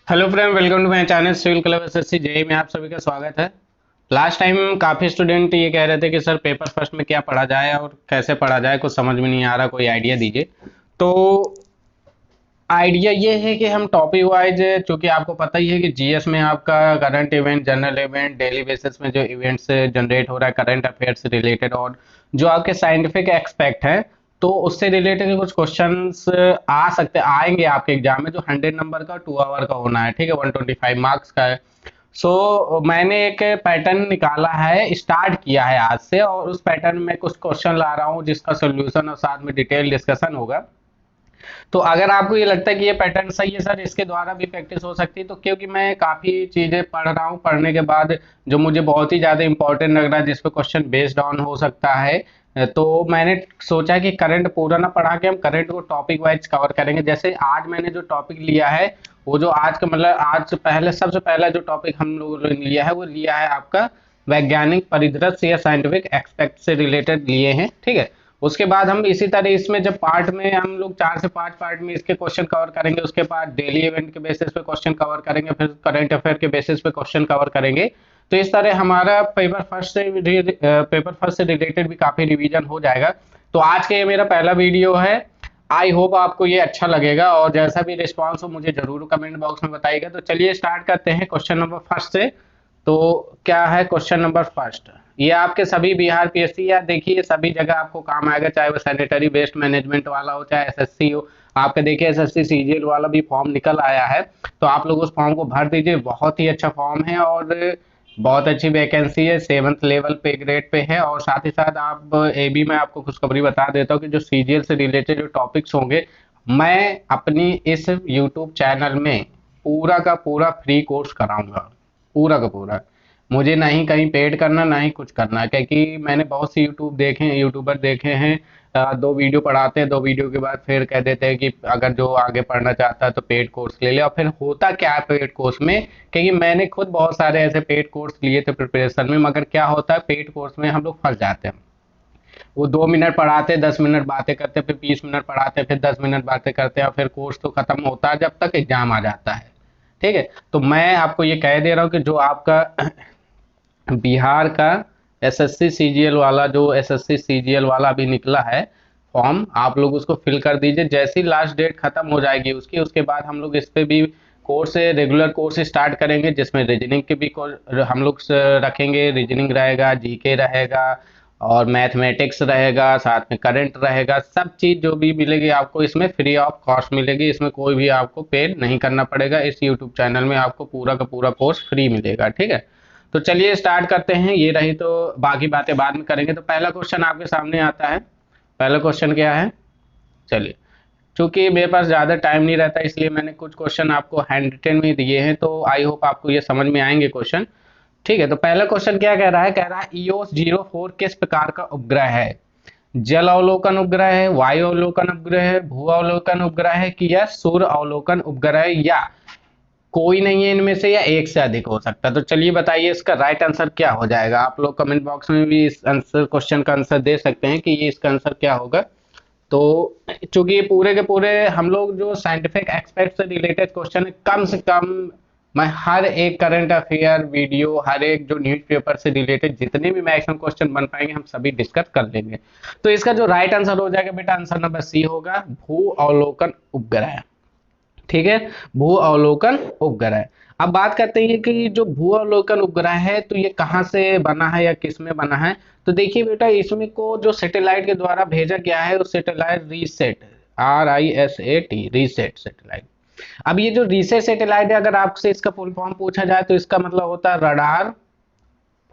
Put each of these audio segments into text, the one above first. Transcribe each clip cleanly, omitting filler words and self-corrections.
Hello friend, welcome to my channel civil club SSC JE में आप सभी का स्वागत है। लास्ट टाइम काफ़ी स्टूडेंट ये कह रहे थे कि सर पेपर फर्स्ट में क्या पढ़ा जाए और कैसे पढ़ा जाए, कुछ समझ में नहीं आ रहा, कोई आइडिया दीजिए। तो आइडिया ये है कि हम टॉपिक वाइज, चूंकि आपको पता ही है कि जीएस में आपका current event, general event, daily basis में जो इवेंट्स जनरेट हो रहा है करंट अफेयर से रिलेटेड, और जो आपके साइंटिफिक एक्सपेक्ट है, तो उससे रिलेटेड कुछ क्वेश्चंस आ सकते आएंगे आपके एग्जाम में, जो 100 नंबर का 2 आवर का होना है, ठीक है, 125 मार्क्स का है। मैंने एक पैटर्न निकाला है, स्टार्ट किया है आज से, और उस पैटर्न में कुछ क्वेश्चन ला रहा हूँ जिसका सोल्यूशन और साथ में डिटेल डिस्कशन होगा। तो अगर आपको ये लगता है कि ये पैटर्न सही है सर, इसके द्वारा भी प्रैक्टिस हो सकती है, तो क्योंकि मैं काफ़ी चीज़ें पढ़ रहा हूँ, पढ़ने के बाद जो मुझे बहुत ही ज़्यादा इंपॉर्टेंट लग रहा है, जिस पे क्वेश्चन बेस्ड ऑन हो सकता है, तो मैंने सोचा कि करंट पूरा ना पढ़ा के हम करंट को टॉपिक वाइज कवर करेंगे। जैसे आज मैंने जो टॉपिक लिया है, वो जो आज का मतलब आज से पहले सबसे पहला जो टॉपिक हम लोगों ने लिया है, वो लिया है आपका वैज्ञानिक परिदृश्य या साइंटिफिक एक्सपेक्ट से रिलेटेड लिए हैं, ठीक है। उसके बाद हम इसी तरह इसमें जब पार्ट में हम लोग 4 से 5 पार्ट में इसके क्वेश्चन कवर करेंगे, उसके बाद डेली इवेंट के बेसिस पे क्वेश्चन कवर करेंगे, फिर करंट अफेयर के बेसिस पे क्वेश्चन कवर करेंगे। तो इस तरह हमारा पेपर फर्स्ट से रिलेटेड भी काफ़ी रिवीजन हो जाएगा। तो आज का ये मेरा पहला वीडियो है। आई होप आपको ये अच्छा लगेगा, और जैसा भी रिस्पॉन्स हो मुझे जरूर कमेंट बॉक्स में बताइएगा। तो चलिए स्टार्ट करते हैं क्वेश्चन नंबर फर्स्ट से। तो क्या है क्वेश्चन नंबर फर्स्ट? ये आपके सभी बिहार पीएससी या देखिए सभी जगह आपको काम आएगा, चाहे वो सैनिटरी वेस्ट मैनेजमेंट वाला हो, चाहे एसएससी हो। आपके देखिए एसएससी सीजीएल वाला भी फॉर्म निकल आया है, तो आप लोग उस फॉर्म को भर दीजिए। बहुत ही अच्छा फॉर्म है और बहुत अच्छी वैकेंसी है, 7th लेवल पे ग्रेड पे है। और साथ ही साथ आप एबी में आपको खुशखबरी बता देता हूँ कि जो सीजीएल से रिलेटेड जो टॉपिक्स होंगे, मैं अपनी इस यूट्यूब चैनल में पूरा का पूरा फ्री कोर्स कराऊंगा, पूरा का पूरा। मुझे ना ही कहीं पेड करना, ना ही कुछ करना है, क्योंकि मैंने बहुत सी यूट्यूबर देखे हैं, 2 वीडियो पढ़ाते हैं, 2 वीडियो के बाद फिर कह देते हैं कि अगर जो आगे पढ़ना चाहता है तो पेड कोर्स ले ले। और फिर होता क्या है पेड कोर्स में, क्योंकि मैंने खुद बहुत सारे ऐसे पेड कोर्स लिए थे प्रिपरेशन में, मगर क्या होता है पेड कोर्स में हम लोग फंस जाते हैं। वो 2 मिनट पढ़ाते, 10 मिनट बातें करते, फिर 20 मिनट पढ़ाते, फिर 10 मिनट बातें करते हैं, और फिर कोर्स तो खत्म होता है जब तक एग्जाम आ जाता है, ठीक है। तो मैं आपको ये कह दे रहा हूँ कि जो आपका बिहार का एसएससी सीजीएल वाला अभी निकला है फॉर्म, आप लोग उसको फिल कर दीजिए। जैसी लास्ट डेट खत्म हो जाएगी उसकी, उसके बाद हम लोग इस पे भी कोर्स रेगुलर कोर्स स्टार्ट करेंगे, जिसमें रीजनिंग के भी हम लोग रखेंगे। रीजनिंग रहेगा, जीके रहेगा, और मैथमेटिक्स रहेगा, साथ में करंट रहेगा। सब चीज़ जो भी मिलेगी आपको इसमें फ्री ऑफ कॉस्ट मिलेगी, इसमें कोई भी आपको पेड नहीं करना पड़ेगा। इस यूट्यूब चैनल में आपको पूरा का पूरा कोर्स फ्री मिलेगा, ठीक है। तो चलिए स्टार्ट करते हैं। ये रही, तो बाकी बातें बाद में करेंगे। तो पहला क्वेश्चन आपके सामने आता है। पहला क्वेश्चन क्या है? चलिए, चूंकि मेरे पास ज़्यादा टाइम नहीं रहता, इसलिए मैंने कुछ क्वेश्चन आपको हैंड रिटन में दिए हैं, तो आई होप आपको ये समझ में आएंगे क्वेश्चन, ठीक है। तो पहला क्वेश्चन क्या कह रहा है? कह रहा है EOS-04 किस प्रकार का उपग्रह है? जल अवलोकन उपग्रह है, वायु अवलोकन उपग्रह है, भू अवलोकन उपग्रह है, कि या सूर्य अवलोकन उपग्रह है, या कोई नहीं है इनमें से, या एक से अधिक हो सकता है? तो चलिए बताइए इसका राइट आंसर क्या हो जाएगा। आप लोग कमेंट बॉक्स में भी इस आंसर क्वेश्चन का आंसर दे सकते हैं कि ये इसका आंसर क्या होगा। तो चूंकि ये पूरे के पूरे हम लोग जो साइंटिफिक एक्सपेक्ट से रिलेटेड क्वेश्चन है, कम से कम मैं हर एक करंट अफेयर वीडियो, हर एक जो न्यूज़पेपर से रिलेटेड जितने भी मैक्सिमम क्वेश्चन बन पाएंगे हम सभी डिस्कस कर लेंगे। तो इसका जो राइट आंसर हो जाएगा बेटा, आंसर नंबर सी होगा, भू अवलोकन उपग्रह, ठीक है। भू अवलोकन उपग्रह। अब बात करते हैं कि जो भू अवलोकन उपग्रह है, तो ये कहाँ से बना है या किस में बना है? तो देखिए बेटा, इसमें को जो सैटेलाइट के द्वारा भेजा गया है, वो satellite reset, RISAT, reset satellite. अब ये जो रीसेट सैटेलाइट है, अगर आपसे इसका फुल फॉर्म पूछा जाए तो इसका मतलब होता है radar,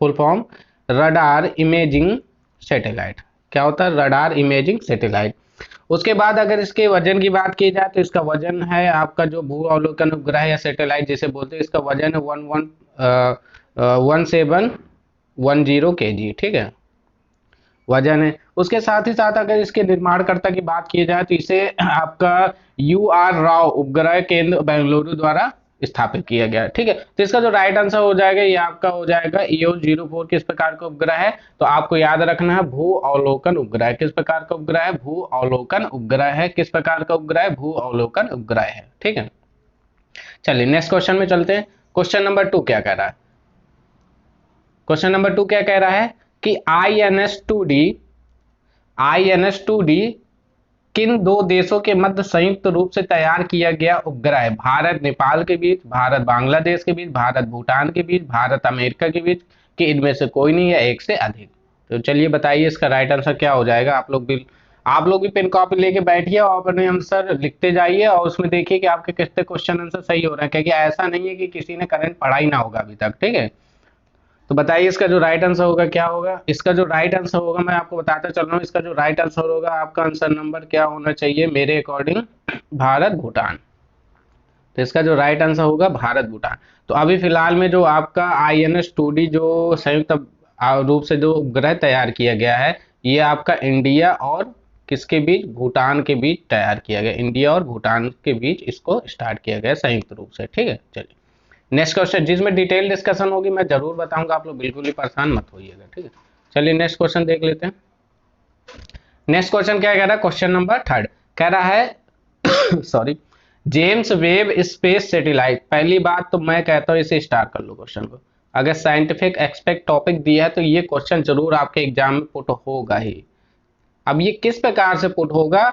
full form radar imaging satellite. क्या होता है? Radar imaging satellite. उसके बाद अगर इसके वजन की बात की जाए, तो इसका वजन है आपका जो भू अवलोकन उपग्रह या सैटेलाइट जिसे बोलते हैं, इसका वजन है 1710 kg, ठीक है, वजन है। उसके साथ ही साथ अगर इसके निर्माणकर्ता की बात की जाए, तो इसे आपका UR राव उपग्रह केंद्र बेंगलुरु द्वारा स्थापित किया गया है, ठीक है। तो इसका जो राइट आंसर हो जाएगा, ये आपका हो जाएगा EOS-04 किस प्रकार का उपग्रह है? तो आपको याद रखना है, भू अवलोकन उपग्रह। किस प्रकार का उपग्रह है? भू अवलोकन उपग्रह है। किस प्रकार का उपग्रह है? भू अवलोकन उपग्रह है, ठीक है। चलिए नेक्स्ट क्वेश्चन में चलते हैं। क्वेश्चन नंबर 2 क्या कह रहा है? क्वेश्चन नंबर 2 क्या कह रहा है कि INS-2D किन दो देशों के मध्य संयुक्त रूप से तैयार किया गया उपग्रह है? भारत नेपाल के बीच, भारत बांग्लादेश के बीच, भारत भूटान के बीच, भारत अमेरिका के बीच, कि इनमें से कोई नहीं या एक से अधिक? तो चलिए बताइए इसका राइट आंसर क्या हो जाएगा। आप लोग भी पेन कॉपी लेके बैठिए और अपने आंसर लिखते जाइए और उसमें देखिए कि आपके कितने क्वेश्चन आंसर सही हो रहे हैं, क्योंकि ऐसा नहीं है कि किसी ने करंट पढ़ा ही ना होगा अभी तक। ठीक है, तो बताइए इसका जो राइट आंसर होगा क्या होगा। इसका जो राइट आंसर होगा मैं आपको बताता चल रहा हूँ। इसका जो राइट आंसर होगा, आपका आंसर नंबर क्या होना चाहिए मेरे अकॉर्डिंग? भारत भूटान। तो इसका जो राइट आंसर होगा भारत भूटान। तो अभी फिलहाल में जो आपका INS-2D जो संयुक्त रूप से जो उपग्रह तैयार किया गया है, ये आपका इंडिया और किसके बीच? भूटान के बीच तैयार किया गया। इंडिया और भूटान के बीच इसको स्टार्ट किया गया संयुक्त रूप से। ठीक है, चलिए नेक्स्ट क्वेश्चन, जिसमें डिटेल डिस्कशन होगी मैं जरूर बताऊंगा, आप लोग बिल्कुल ही परेशान मत होइएगा। ठीक है, चलिए नेक्स्ट क्वेश्चन देख लेते हैं। नेक्स्ट क्वेश्चन क्या कह रहा है? क्वेश्चन नंबर 3 कह रहा है sorry, James Webb space satellite. पहली बात तो मैं कहता हूँ इसे स्टार्ट कर लो क्वेश्चन को। अगर साइंटिफिक एक्सपेक्ट टॉपिक दिया है तो ये क्वेश्चन जरूर आपके एग्जाम में पुट होगा ही। अब ये किस प्रकार से पुट होगा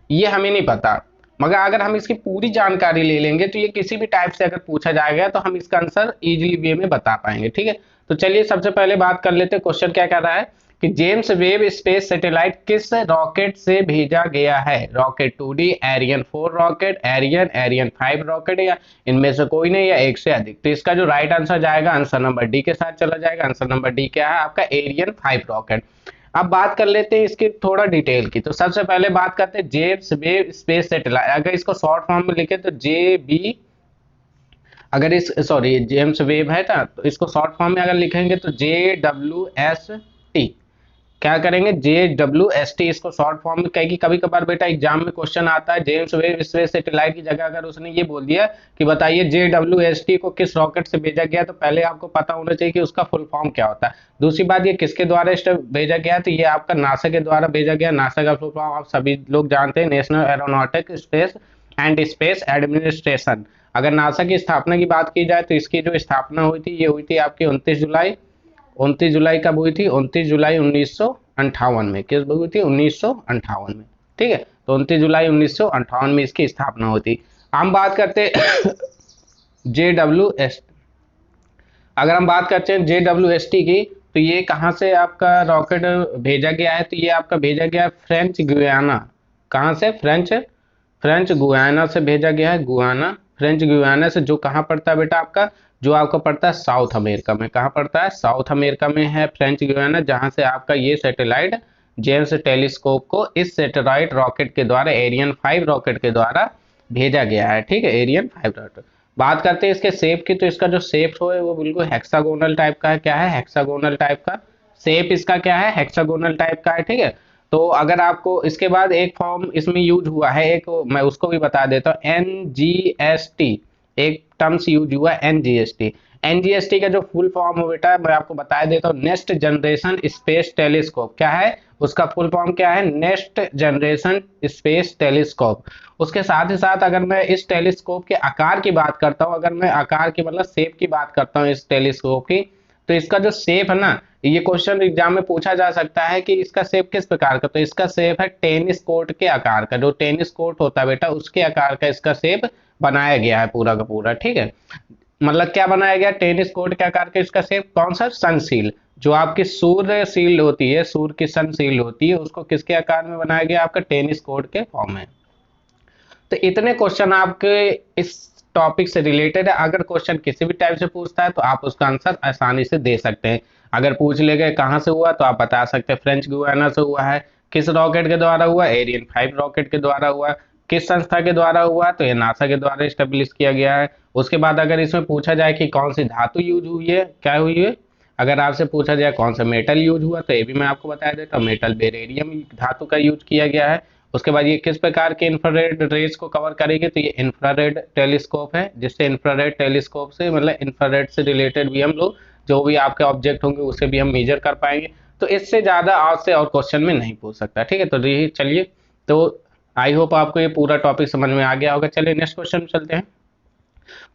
ये हमें नहीं पता, मगर अगर हम इसकी पूरी जानकारी ले लेंगे तो ये किसी भी टाइप से अगर पूछा जाएगा तो हम इसका आंसर इजीली वे में बता पाएंगे। ठीक है, तो चलिए सबसे पहले बात कर लेते हैं। क्वेश्चन क्या कह रहा है कि जेम्स वेब स्पेस सैटेलाइट किस रॉकेट से भेजा गया है? Rocket 2D, Ariane 4 rocket, Ariane 5 rocket, या इनमें से कोई नहीं या एक से अधिक? तो इसका जो राइट आंसर जाएगा आंसर नंबर डी के साथ चला जाएगा। आंसर नंबर डी क्या है आपका? Ariane 5 rocket. अब बात कर लेते हैं इसकी थोड़ा डिटेल की। तो सबसे पहले बात करते हैं जेम्स वेब स्पेस सैटेलाइट। अगर इसको शॉर्ट फॉर्म में लिखे तो JB, अगर इस सॉरी जेम्स वेब है ना, तो इसको शॉर्ट फॉर्म में अगर लिखेंगे तो JWST। क्या करेंगे? JWST इसको शॉर्ट फॉर्म में कहेगी। कभी कभार बेटा एग्जाम में क्वेश्चन आता है जेम्स वेब स्पेस सैटेलाइट की जगह अगर उसने ये बोल दिया कि बताइए JWST को किस रॉकेट से भेजा गया, तो पहले आपको पता होना चाहिए कि उसका फुल फॉर्म क्या होता है। दूसरी बात, ये किसके द्वारा भेजा गया? तो ये आपका नासा के द्वारा भेजा गया। नासा का फुल फॉर्म आप सभी लोग जानते हैं, national aeronautic space and space administration. अगर नासा की स्थापना की बात की जाए तो इसकी जो स्थापना हुई थी ये हुई थी आपकी 29 जुलाई कब हुई थी? 29 जुलाई 1958 में। किस हुई थी? 1958 में। ठीक है, तो 29 जुलाई 1958 में इसकी स्थापना हुई थी। हम बात करते JWST। अगर हम बात करते हैं JWST की, तो ये कहाँ से आपका रॉकेट भेजा गया है? तो ये आपका भेजा गया है फ्रेंच गुयाना। कहाँ से? फ्रेंच गुयाना से भेजा गया है। गुयाना, फ्रेंच गुयाना से, जो कहाँ पड़ता है बेटा आपका? जो आपका पड़ता है साउथ अमेरिका में। कहाँ पड़ता है? साउथ अमेरिका में है फ्रेंच गुयाना, जहाँ से आपका ये सैटेलाइट जेम्स टेलीस्कोप को इस सैटेलाइट रॉकेट के द्वारा, एरियन 5 रॉकेट के द्वारा भेजा गया है। ठीक है, एरियन 5 रॉकेट। बात करते हैं इसके शेप की, तो इसका जो शेप है वो बिल्कुल हेक्सागोनल टाइप का है। क्या है? हेक्सागोनल टाइप का शेप इसका क्या है? हेक्सागोनल टाइप का है। ठीक है, तो अगर आपको इसके बाद एक फॉर्म इसमें यूज हुआ है, एक मैं उसको भी बता देता हूँ, NGST। एक टर्म्स यूज हुआ है NGST। NGST का जो फुल फॉर्म हो बेटा मैं आपको बता देता हूँ, नेक्स्ट जनरेशन स्पेस टेलीस्कोप। क्या है उसका फुल फॉर्म? क्या है? Next generation space telescope. उसके साथ ही साथ अगर मैं इस टेलीस्कोप के आकार की बात करता हूँ, अगर मैं आकार की मतलब शेप की बात करता हूँ इस टेलीस्कोप की, तो इसका जो शेप है ना, ये क्वेश्चन एग्जाम में पूछा जा सकता है कि इसका शेप किस प्रकार का? तो इसका शेप है टेनिस कोर्ट के आकार का। जो टेनिस कोर्ट होता है बेटा उसके आकार का इसका शेप बनाया गया है पूरा का पूरा। ठीक है, मतलब क्या बनाया गया? टेनिस कोर्ट के आकार का इसका शेप। कौन सा? सनशील, जो आपकी सूर्य शील्ड होती है, सूर्य की सनशील्ड होती है, उसको किसके आकार में बनाया गया? आपका टेनिस कोर्ट के फॉर्म में। तो इतने क्वेश्चन आपके इस टॉपिक से रिलेटेड है। अगर क्वेश्चन किसी भी टाइप से पूछता है तो आप उसका आंसर आसानी से दे सकते हैं। अगर पूछ ले गए कहाँ से हुआ तो आप बता सकते हैं फ्रेंच गुयाना से हुआ है। किस रॉकेट के द्वारा हुआ? एरियन 5 रॉकेट के द्वारा हुआ। किस संस्था के द्वारा हुआ? तो ये नासा के द्वारा स्टेब्लिश किया गया है। उसके बाद अगर इसमें पूछा जाए कि कौन सी धातु यूज हुई है, क्या हुई है, अगर आपसे पूछा जाए कौन सा मेटल यूज हुआ, तो ये भी मैं आपको बता देता हूँ, मेटल बेरिलियम धातु का यूज किया गया है। उसके बाद ये किस प्रकार के इंफ्रारेड रेज को कवर करेगी? तो ये इंफ्रारेड टेलीस्कोप है, जिससे इंफ्रारेड टेलीस्कोप से मतलब इंफ्रारेड से रिलेटेड भी हम लोग जो भी आपके ऑब्जेक्ट होंगे उसे भी हम मेजर कर पाएंगे। तो इससे ज्यादा आज से और क्वेश्चन में नहीं पूछ सकता। ठीक है, तो चलिए, तो आई होप आपको ये पूरा टॉपिक समझ में आ गया होगा। चलिए नेक्स्ट क्वेश्चन चलते हैं।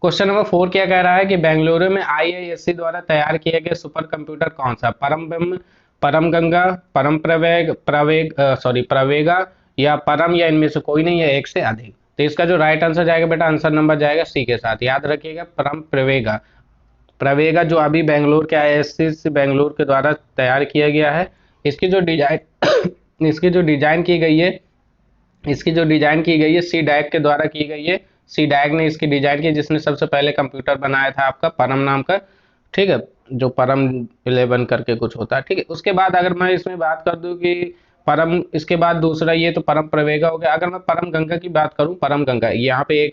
क्वेश्चन नंबर 4 क्या कह रहा है कि बेंगलुरु में आईआईएससी द्वारा तैयार किया गया सुपर कंप्यूटर कौन सा? परम ब्रह्म, परम गंगा, परम प्रवेगा या परम, या इनमें से कोई नहीं, या एक से अधिक। तो इसका जो राइट आंसर जाएगा बेटा, आंसर नंबर जाएगा सी के साथ। याद रखिएगा, परम प्रवेगा। प्रवेगा जो अभी बेंगलुरु के आईआईएससी बेंगलुरु के द्वारा तैयार किया गया है, इसकी जो डिजाइन इसकी जो डिजाइन की गई है इसकी जो डिजाइन की गई है सी डैक के द्वारा की गई है। सी डैक ने इसकी डिजाइन की, जिसने सबसे पहले कंप्यूटर बनाया था आपका परम नाम का, ठीक है, जो परम 11 करके कुछ होता है, ठीक है। उसके बाद अगर मैं इसमें बात कर दूं कि परम, इसके बाद दूसरा ये तो परम प्रवेगा हो गया। अगर मैं परम गंगा की बात करूं, परम गंगा यहाँ पे एक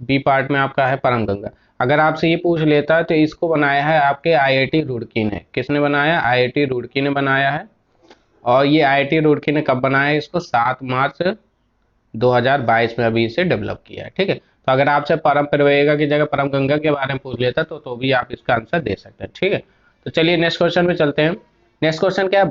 बी पार्ट में आपका है परम गंगा। अगर आपसे ये पूछ लेता है तो इसको बनाया है आपके आईआईटी रुड़की ने। किसने बनाया? आईआईटी रुड़की ने बनाया है। और ये आईआईटी रुड़की ने कब बनाया है इसको? 7 मार्च 2022 में अभी इसे डेवलप किया है, ठीक है। तो अगर आपसे परम प्रवेगा की जगह परम गंगा के बारे में पूछ लेता तो भी आप इसका आंसर दे सकते हैं, ठीक है। तो चलिए नेक्स्ट क्वेश्चन पे चलते हैं। नेक्स्ट क्वेश्चन क्या है?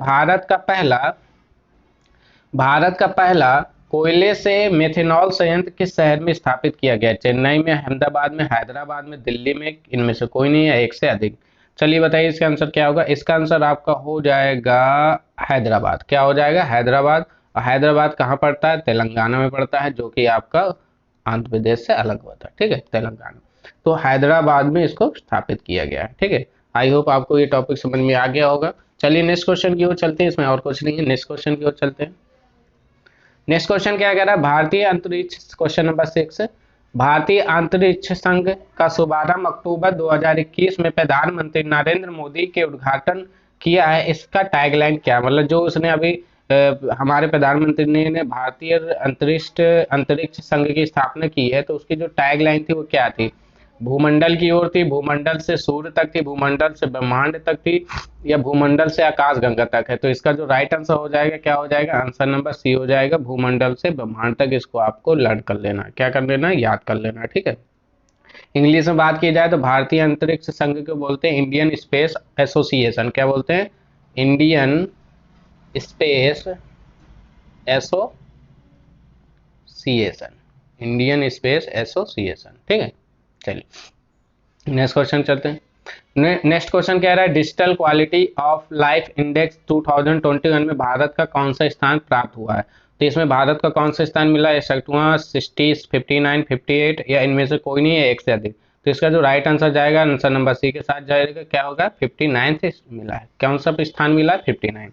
भारत का पहला कोयले से मेथनॉल संयंत्र किस शहर में स्थापित किया गया? चेन्नई में, अहमदाबाद में, हैदराबाद में, दिल्ली में, इनमें से कोई नहीं है, एक से अधिक। चलिए बताइए इसका आंसर क्या होगा? इसका आंसर आपका हो जाएगा हैदराबाद। क्या हो जाएगा? हैदराबाद। और हैदराबाद कहाँ पड़ता है? तेलंगाना में पड़ता है, जो कि आपका आंध्र प्रदेश से अलग होता है, ठीक है, तेलंगाना। तो हैदराबाद में इसको स्थापित किया गया है, ठीक है। आई होप आपको ये टॉपिक समझ में आ गया होगा। चलिए नेक्स्ट क्वेश्चन की ओर चलते हैं, इसमें और कुछ नहीं है, नेक्स्ट क्वेश्चन की ओर चलते हैं। नेक्स्ट क्वेश्चन क्या कह रहा है? भारतीय अंतरिक्ष, क्वेश्चन नंबर 6, भारतीय अंतरिक्ष संघ का शुभारंभ अक्टूबर 2021 में प्रधानमंत्री नरेंद्र मोदी के उद्घाटन किया है। इसका टैगलाइन क्या? मतलब जो उसने अभी हमारे प्रधानमंत्री ने भारतीय अंतरिक्ष संघ की स्थापना की है, तो उसकी जो टैगलाइन थी वो क्या थी? भूमंडल की ओर थी, भूमंडल से सूर्य तक थी, भूमंडल से ब्रह्मांड तक थी, या भूमंडल से आकाश गंगा तक है। तो इसका जो राइट आंसर हो जाएगा, क्या हो जाएगा? आंसर नंबर सी हो जाएगा, भूमंडल से ब्रह्मांड तक। इसको आपको लर्न कर लेना है, क्या कर लेना है? याद कर लेना है, ठीक है। इंग्लिश में बात की जाए तो भारतीय अंतरिक्ष संघ को बोलते हैं इंडियन स्पेस एसोसिएशन। क्या बोलते हैं? Indian space association, Indian space association, ठीक है। चलिए नेक्स्ट क्वेश्चन चलते हैं। नेक्स्ट क्वेश्चन कह रहा है digital quality of life index 2021 में भारत का कौन सा स्थान प्राप्त हुआ है? तो इसमें भारत का कौन सा स्थान मिला है? 60, 59, 58, या इनमें से कोई नहीं है, एक से अधिक। तो इसका जो राइट आंसर जाएगा, आंसर नंबर सी के साथ जाएगा, क्या होगा? 59 मिला है। कौन सा स्थान मिला है? 59।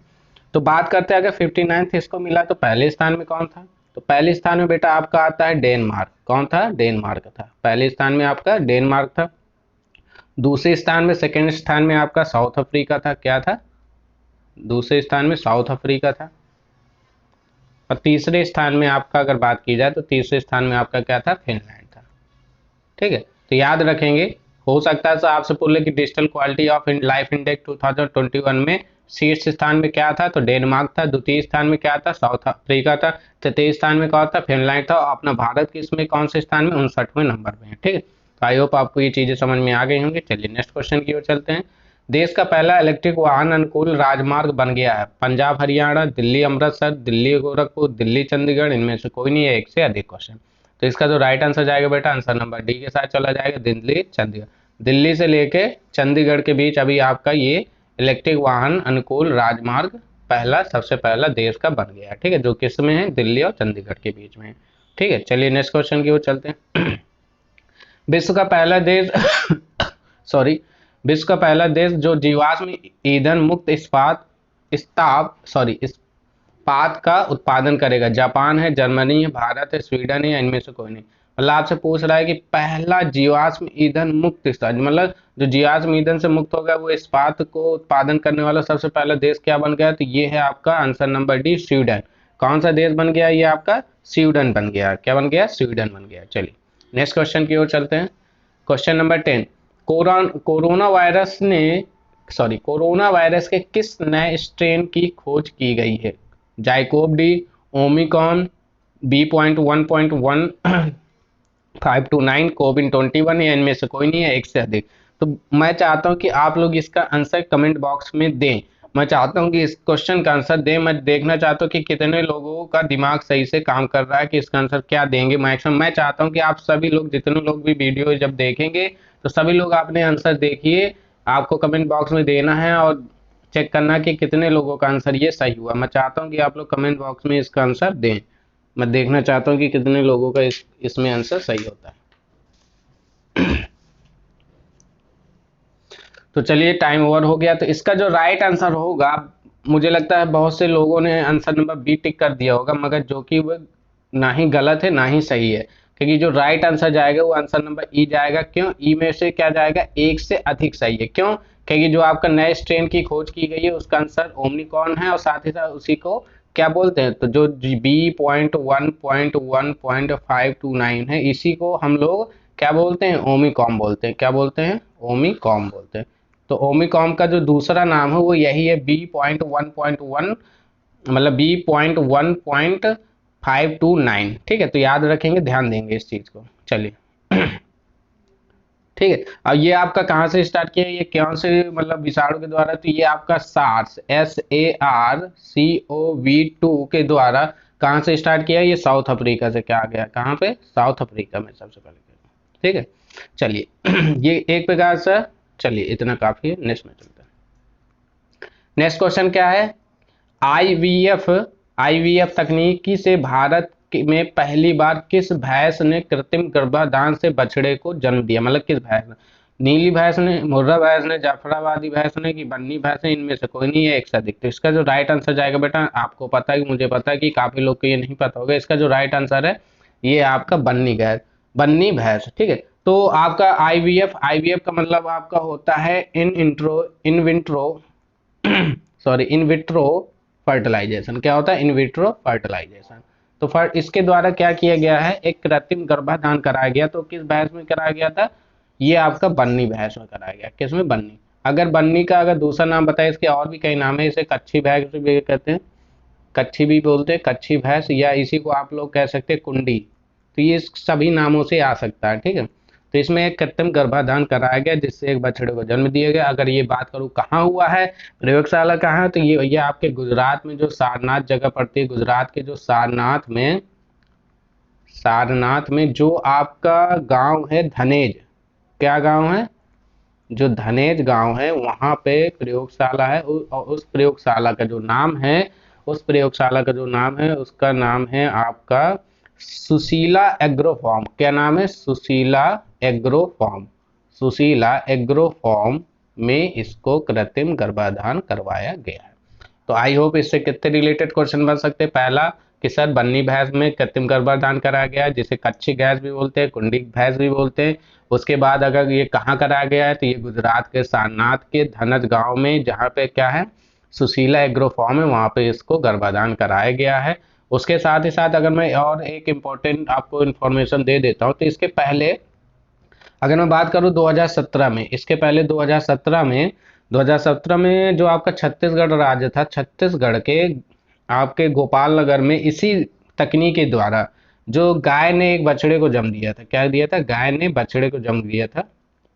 तो बात करते हैं, अगर 59 इसको मिला तो पहले स्थान में कौन था? तो पहले स्थान में बेटा आपका आता है डेनमार्क। कौन था? डेनमार्क था। पहले स्थान में आपका डेनमार्क था। दूसरे स्थान में, सेकंड स्थान में आपका साउथ अफ्रीका था। क्या था? दूसरे स्थान में साउथ अफ्रीका था। और तीसरे स्थान में आपका अगर बात की जाए तो तीसरे स्थान में आपका क्या था? फिनलैंड था, ठीक है। तो याद रखेंगे, हो सकता है तो आपसे पूछ ले कि digital quality of life index 2021 में शीर्ष स्थान में क्या था? तो डेनमार्क था। द्वितीय स्थान में क्या था? साउथ अफ्रीका था। तृतीय स्थान में कौन था? फिनलैंड था। और अपना भारत के इसमें कौन से स्थान में? 59वें नंबर पे है, ठीक है। तो आई होप आपको ये चीजें समझ में आ गई होंगी। चलिए नेक्स्ट क्वेश्चन की ओर चलते हैं। देश का पहला इलेक्ट्रिक वाहन अनुकूल राजमार्ग बन गया है। पंजाब हरियाणा, दिल्ली अमृतसर, दिल्ली गोरखपुर, दिल्ली चंडीगढ़, इनमें से कोई नहीं है, एक से अधिक क्वेश्चन। तो इसका जो राइट आंसर जाएगा बेटा, आंसर नंबर डी के साथ चला जाएगा, दिल्ली चंडीगढ़। दिल्ली से लेके चंडीगढ़ के बीच अभी आपका ये इलेक्ट्रिक वाहन अनुकूल राजमार्ग सबसे पहला देश का बन गया, ठीक है, जो किस में है? दिल्ली और चंडीगढ़ के बीच में, ठीक है। चलिए नेक्स्ट क्वेश्चन की ओर चलते हैं। विश्व का पहला देश सॉरी विश्व का पहला देश जो जीवाश्म ईंधन मुक्त इस्पात का उत्पादन करेगा। जापान है, जर्मनी है, भारत है, स्वीडन है, या इनमें से कोई नहीं। मतलब आपसे पूछ रहा है कि पहला जीवाश्म ईंधन मुक्त इस्पात, मतलब जो जीवाश्म ईंधन से मुक्त हो गया वो इस्पात को उत्पादन करने वाला सबसे पहला देश क्या बन गया? तो ये है आपका आंसर नंबर डी, स्वीडन। कौन सा देश बन गया? ये आपका स्वीडन बन गया। क्या बन गया? स्वीडन बन गया। चलिए नेक्स्ट क्वेश्चन की ओर चलते हैं। क्वेश्चन नंबर 10, कोरोना वायरस के किस नए स्ट्रेन की खोज की गई है? ZyCoV D, Omicron, B.1.1.529, CoWIN 21, या इनमें से कोई नहीं है, एक से अधिक। तो मैं चाहता हूं कि आप लोग इसका आंसर कमेंट बॉक्स में दें। मैं चाहता हूँ कि इस क्वेश्चन का आंसर दें। मैं देखना चाहता हूँ कि कितने लोगों का दिमाग सही से काम कर रहा है कि इसका आंसर क्या देंगे मैक्सिमम। मैं चाहता हूँ कि आप सभी लोग, जितने लोग भी वीडियो जब देखेंगे तो सभी लोग अपने आंसर देखिए, आपको कमेंट बॉक्स में देना है और चेक करना कि कितने लोगों का आंसर ये सही हुआ। मैं चाहता हूँ कि आप लोग कमेंट बॉक्स में इसका आंसर दें। मैं देखना चाहता हूँ कि कितने लोगों का इसमें आंसर सही होता है। तो चलिए, टाइम ओवर हो गया। तो इसका जो राइट आंसर होगा, मुझे लगता है बहुत से लोगों ने आंसर नंबर बी टिक कर दिया होगा, मगर जो कि वो ना ही गलत है ना ही सही है, क्योंकि जो राइट आंसर जाएगा वो आंसर नंबर ई जाएगा। क्यों? ई में से क्या जाएगा? एक से अधिक सही है। क्यों? क्योंकि जो आपका नए स्ट्रेन की खोज की गई है उसका आंसर ओमिक्रॉन है, और साथ ही साथ उसी को क्या बोलते हैं, तो जो B.1.1.529 है, इसी को हम लोग क्या बोलते हैं? ओमिक्रॉन बोलते हैं। क्या बोलते हैं? ओमिक्रॉन बोलते हैं। तो ओमिक्रॉन का जो दूसरा नाम है वो यही है, B.1.1, मतलब B.1.529। ठीक है, तो याद रखेंगे, ध्यान देंगे इस चीज को। चलिए। ठीक है, अब ये आपका कहाँ से स्टार्ट किया, ये कौन से मतलब विषाणु के द्वारा? तो ये आपका सार्स, SARS-CoV-2 के द्वारा कहाँ से स्टार्ट किया? ये साउथ अफ्रीका से। क्या आ गया? कहाँ पे? साउथ अफ्रीका में सबसे पहले। ठीक है, चलिए। ये एक प्रकार से, चलिए इतना काफी है, नेक्स्ट में चलते हैं। नेक्स्ट क्वेश्चन क्या है? आईवीएफ आईवीएफ तकनीकी से भारत में पहली बार किस भैंस ने कृत्रिम गर्भाधान से बछड़े को जन्म दिया? मतलब किस भैंस ने? नीली भैंस ने, मुर्रा भैंस ने, जाफराबादी भैंस ने, कि बन्नी भैंस ने? इनमें से कोई नहीं है, एक से अधिक। तो इसका जो राइट आंसर जाएगा बेटा, आपको पता है कि मुझे पता है कि काफी लोग को ये नहीं पता होगा, इसका जो राइट आंसर है ये आपका बन्नी भैंस, बन्नी भैंस। ठीक है, तो आपका आईवीएफ, आईवीएफ का मतलब आपका होता है in vitro sorry in vitro fertilisation. क्या होता है? In vitro fertilisation. तो इसके द्वारा क्या किया गया है? एक कृत्रिम गर्भाधान कराया गया। तो किस भैंस में कराया गया था? ये आपका बन्नी भैंस में कराया गया। किसमें? बन्नी। अगर बन्नी का अगर दूसरा नाम बताए, इसके और भी कई नाम है, इसे कच्छी भैंस भी कहते हैं, कच्छी भी बोलते हैं, कच्छी भैंस, या इसी को आप लोग कह सकते हैं कुंडी। तो ये सभी नामों से आ सकता है। ठीक है, तो इसमें एक कृत्रिम गर्भाधान कराया गया जिससे एक बछड़े को जन्म दिया गया। अगर ये बात करूँ कहाँ हुआ है, प्रयोगशाला कहाँ है, तो ये आपके गुजरात में जो सारनाथ जगह पड़ती है, गुजरात के जो सारनाथ में जो आपका गांव है धनेज, क्या गांव है? जो धनेज गांव है, वहां पे प्रयोगशाला है। और उस प्रयोगशाला का जो नाम है, उस प्रयोगशाला का जो नाम है, उसका नाम है आपका सुशीला एग्रो फार्म। क्या नाम है? Sushila agro farm. Sushila agro farm में इसको कृत्रिम गर्भाधान करवाया गया है। तो आई होप इससे कितने रिलेटेड क्वेश्चन बन सकते हैं। पहला कि सर बन्नी भैंस में कृत्रिम गर्भाधान कराया गया है, जिसे कच्ची भैंस भी बोलते हैं, कुंडी भैंस भी बोलते हैं। उसके बाद अगर ये कहाँ कराया गया है, तो ये गुजरात के सारनाथ के धनज गांव में, जहाँ पे क्या है, सुशीला एग्रो फार्म है, वहाँ पे इसको गर्भाधान कराया गया है। उसके साथ ही साथ अगर मैं और एक इम्पोर्टेंट आपको इन्फॉर्मेशन दे देता हूँ, तो इसके पहले अगर मैं बात करूँ 2017 में, इसके पहले 2017 में जो आपका छत्तीसगढ़ राज्य था, छत्तीसगढ़ के आपके गोपाल नगर में इसी तकनीक के द्वारा जो गाय ने एक बछड़े को जन्म दिया था। क्या दिया था? गाय ने बछड़े को जन्म दिया था। तो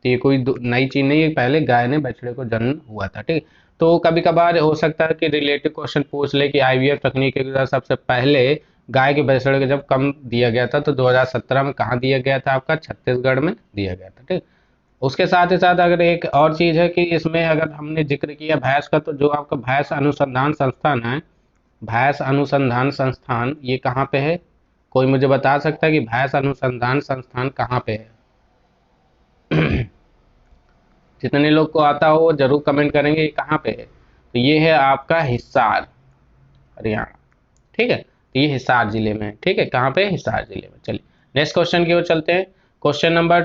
ये कोई नई चीज नहीं है, पहले गाय ने बछड़े को जन्म हुआ था। ठीक, तो कभी कभार हो सकता है कि रिलेटिव क्वेश्चन पूछ ले कि आईवीएफ तकनीक के द्वारा सबसे पहले गाय के बछड़े को जब कम दिया गया था, तो 2017 में कहाँ दिया गया था? आपका छत्तीसगढ़ में दिया गया था। ठीक, उसके साथ ही साथ अगर एक और चीज है कि इसमें अगर हमने जिक्र किया भैंस का, तो जो आपका भैंस अनुसंधान संस्थान है, भैंस अनुसंधान संस्थान, ये कहाँ पे है? कोई मुझे बता सकता है कि भैंस अनुसंधान संस्थान कहाँ पे है? जितने लोग को आता हो वो जरूर कमेंट करेंगे ये कहाँ पे है। तो ये है आपका हिसार, हरियाणा। ठीक है, तो ये हिसार जिले में है। ठीक है, कहाँ पे? हिसार जिले में। चलिए नेक्स्ट क्वेश्चन की ओर चलते हैं। क्वेश्चन नंबर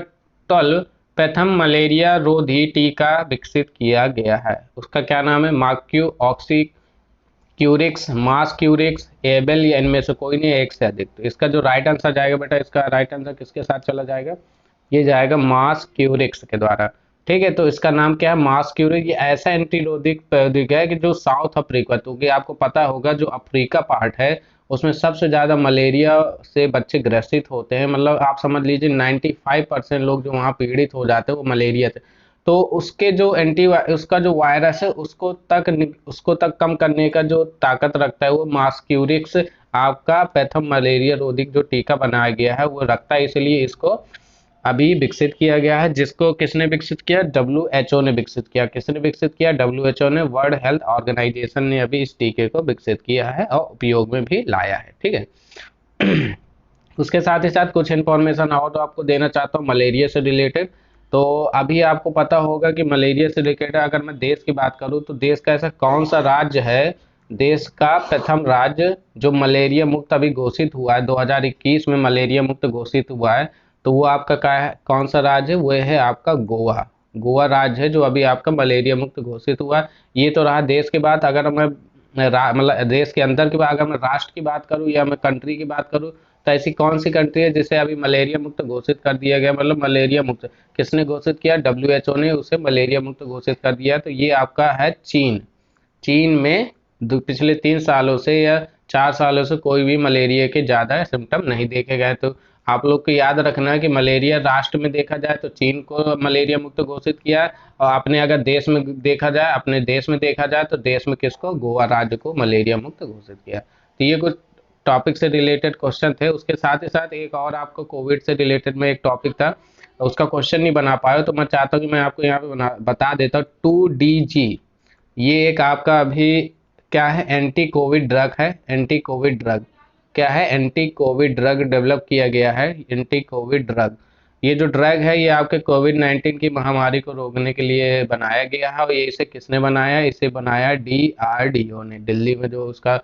12, प्रथम मलेरिया रोधी टीका विकसित किया गया है, उसका क्या नाम है? मार्क्यू ऑक्सी क्यूरिक्स, मास क्यूरिक्स, एबेल, या इनमें से कोई नहीं, एक से अधिक। तो इसका जो राइट आंसर जाएगा बेटा, इसका राइट आंसर किसके साथ चला जाएगा? ये जाएगा मास क्यूरिक्स के द्वारा। ठीक है, तो इसका नाम क्या है? मास क्यूरिक। ये ऐसा एंटीरोडिक प्रौद्योगिकी है कि जो साउथ अफ्रीका, क्योंकि आपको पता होगा जो अफ्रीका पार्ट है उसमें सबसे ज़्यादा मलेरिया से बच्चे ग्रसित होते हैं। मतलब आप समझ लीजिए 95% लोग जो वहाँ पीड़ित हो जाते हैं वो मलेरिया से। तो उसके जो उसका जो वायरस है उसको तक कम करने का जो ताकत रखता है वो मास्क्यूरिक्स आपका पैथम मलेरिया रोधी जो टीका बनाया गया है वो रखता है, इसलिए इसको अभी विकसित किया गया है। जिसको किसने विकसित किया? WHO ने विकसित किया। किसने विकसित किया? WHO ने, वर्ल्ड हेल्थ ऑर्गेनाइजेशन ने अभी इस टीके को विकसित किया है और उपयोग में भी लाया है। ठीक है। उसके साथ ही साथ कुछ इन्फॉर्मेशन और तो आपको देना चाहता हूँ मलेरिया से रिलेटेड। तो अभी आपको पता होगा कि मलेरिया से रिलेटेड अगर मैं देश की बात करूँ तो देश का ऐसा कौन सा राज्य है, देश का प्रथम राज्य जो मलेरिया मुक्त अभी घोषित हुआ है, 2021 में मलेरिया मुक्त घोषित हुआ है, तो वो आपका क्या है, कौन सा राज्य है? वो है आपका गोवा। गोवा राज्य है जो अभी आपका मलेरिया मुक्त घोषित हुआ है। ये तो रहा देश की बात। अगर मैं मतलब देश के अंदर की बात, अगर मैं राष्ट्र की बात करूँ या मैं कंट्री की बात करूँ, तो ऐसी कौन सी कंट्री है जिसे अभी मलेरिया मुक्त घोषित कर दिया गया? मतलब मलेरिया मुक्त किसने घोषित किया? WHO ने उसे मलेरिया मुक्त घोषित कर दिया। तो ये आपका है चीन। चीन में पिछले 3 सालों से या 4 सालों से कोई भी मलेरिया के ज़्यादा सिम्टम नहीं देखे गए। तो आप लोग को याद रखना है कि मलेरिया राष्ट्र में देखा जाए तो चीन को मलेरिया मुक्त घोषित किया है, और अपने अगर देश में देखा जाए, अपने देश में देखा जाए तो देश में किसको? गोवा राज्य को मलेरिया मुक्त घोषित किया। तो ये कुछ टॉपिक से रिलेटेड क्वेश्चन थे। उसके साथ ही साथ एक और आपको कोविड से रिलेटेड में एक टॉपिक था, उसका क्वेश्चन नहीं बना पाया, तो मैं चाहता हूँ कि मैं आपको यहाँ पे बता देता हूँ। 2DG ये एक आपका अभी क्या है? एंटी कोविड ड्रग है। एंटी कोविड ड्रग क्या है? एंटी कोविड ड्रग डेवलप किया गया है। एंटी कोविड ड्रग, ये जो ड्रग है ये आपके कोविड-19 की महामारी को रोकने के लिए बनाया गया है। और ये इसे किसने बनाया है? इसे बनाया DRDO ने। दिल्ली में जो उसका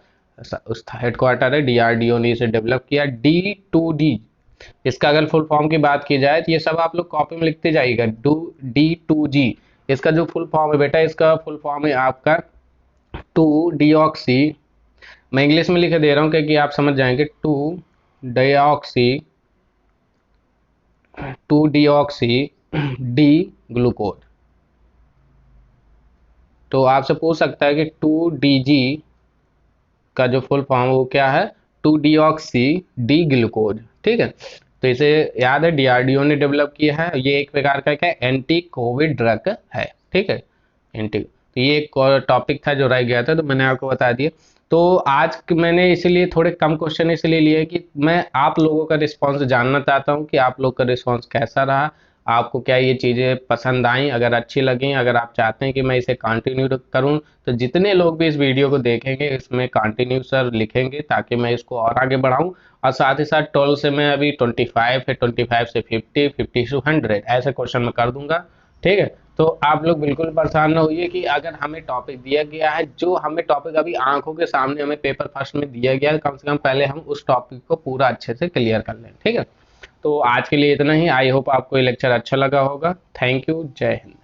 हेडक्वार्टर है, DRDO ने इसे डेवलप किया। D2D इसका अगर फुल फॉर्म की बात की जाए तो ये सब आप लोग कॉपी में लिखते जाइएगा। D2G इसका जो फुल फॉर्म है बेटा, इसका फुल फॉर्म है आपका 2-डिऑक्सी, मैं इंग्लिश में लिख दे रहा हूँ क्योंकि आप समझ जाएंगे। 2-डिऑक्सी डी ग्लूकोज। तो आपसे पूछ सकता है कि 2DG का जो फुल फॉर्म वो क्या है? 2-डिऑक्सी डी ग्लूकोज। ठीक है, तो इसे याद है DRDO ने डेवलप किया है। ये एक प्रकार का क्या है? एंटी कोविड ड्रग है। ठीक है, एंटी। तो ये एक टॉपिक था जो रह गया था, तो मैंने आपको बता दिया। तो आज मैंने इसीलिए थोड़े कम क्वेश्चन इसलिए लिए कि मैं आप लोगों का रिस्पांस जानना चाहता हूँ कि आप लोग का रिस्पांस कैसा रहा, आपको क्या ये चीज़ें पसंद आई, अगर अच्छी लगी, अगर आप चाहते हैं कि मैं इसे कंटिन्यू करूं, तो जितने लोग भी इस वीडियो को देखेंगे इसमें कंटिन्यू सर लिखेंगे ताकि मैं इसको और आगे बढ़ाऊं। और साथ ही साथ 12 से मैं अभी 25 है, 25 से 50, 50 से 100 ऐसे क्वेश्चन मैं कर दूंगा। ठीक है, तो आप लोग बिल्कुल परेशान न होइए कि अगर हमें टॉपिक दिया गया है, जो हमें टॉपिक अभी आंखों के सामने हमें पेपर फर्स्ट में दिया गया है, कम से कम पहले हम उस टॉपिक को पूरा अच्छे से क्लियर कर लें। ठीक है, तो आज के लिए इतना ही। आई होप आपको ये लेक्चर अच्छा लगा होगा। थैंक यू, जय हिंद।